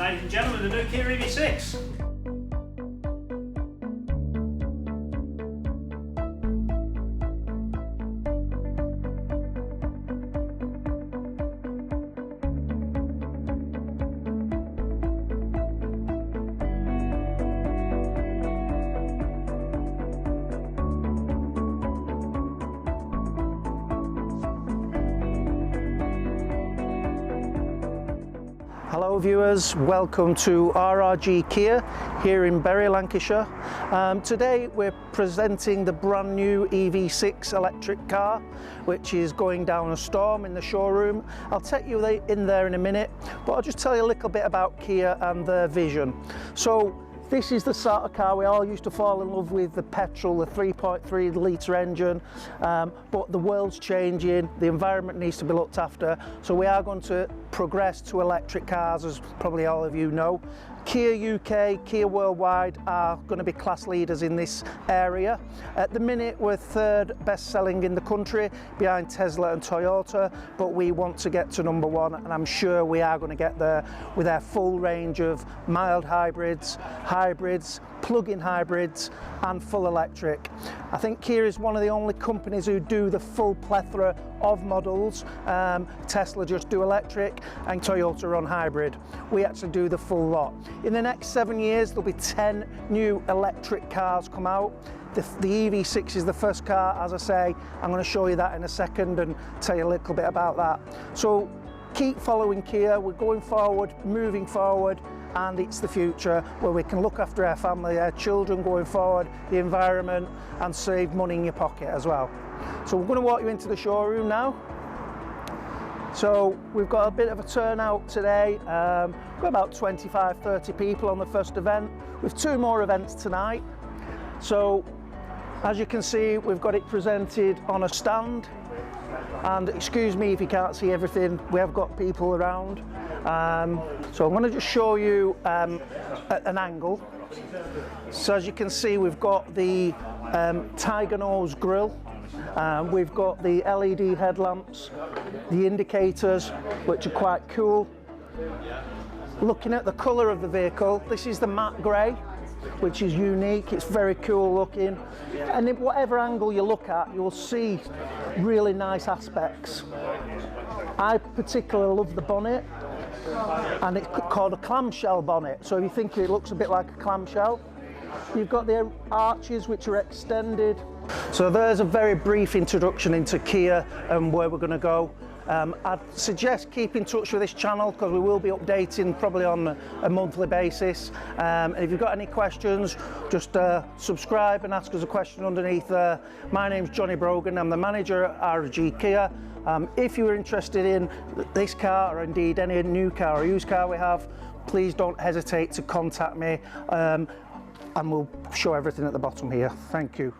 ladies and gentlemen, the new Kia EV6. Hello viewers, welcome to RRG Kia here in Bury, Lancashire. Today we're presenting the brand new EV6 electric car which is going down a storm in the showroom. I'll take you in there in a minute, but I'll just tell you a little bit about Kia and their vision. So this is the sort of car we all used to fall in love with, the petrol, the 3.3 litre engine, but the world's changing, the environment needs to be looked after, so we are going to progress to electric cars, as probably all of you know. Kia UK, Kia Worldwide are going to be class leaders in this area. At the minute we're third best selling in the country behind Tesla and Toyota, but we want to get to number one, and I'm sure we are going to get there with our full range of mild hybrids, plug-in hybrids and full electric. I think Kia is one of the only companies who do the full plethora of models. Tesla just do electric and Toyota run hybrid. We actually do the full lot. In the next 7 years there'll be 10 new electric cars come out. The EV6 is the first car, as I say. I'm going to show you that in a second and tell you a little bit about that. So keep following Kia, we're going forward, moving forward, and it's the future where we can look after our family, our children going forward, the environment, and save money in your pocket as well. So we're going to walk you into the showroom now. So we've got a bit of a turnout today. We've got about 25-30 people on the first event, with 2 more events tonight. So as you can see, we've got it presented on a stand, and excuse me if you can't see everything, we have got people around. So I'm going to just show you at an angle. So as you can see, we've got the Tiger Nose grille, we've got the LED headlamps, the indicators, which are quite cool. Looking at the colour of the vehicle, this is the matte grey, which is unique, it's very cool looking, and in whatever angle you look at, you'll see really nice aspects. I particularly love the bonnet, and it's called a clamshell bonnet, so if you think it looks a bit like a clamshell. You've got the arches which are extended. So there's a very brief introduction into Kia and where we're going to go. I'd suggest keep in touch with this channel because we will be updating probably on a monthly basis. And if you've got any questions, just subscribe and ask us a question underneath there. My name's Johnny Brogan, I'm the manager at RRG Kia. If you're interested in this car, or indeed any new car or used car we have, please don't hesitate to contact me, and we'll show everything at the bottom here. Thank you.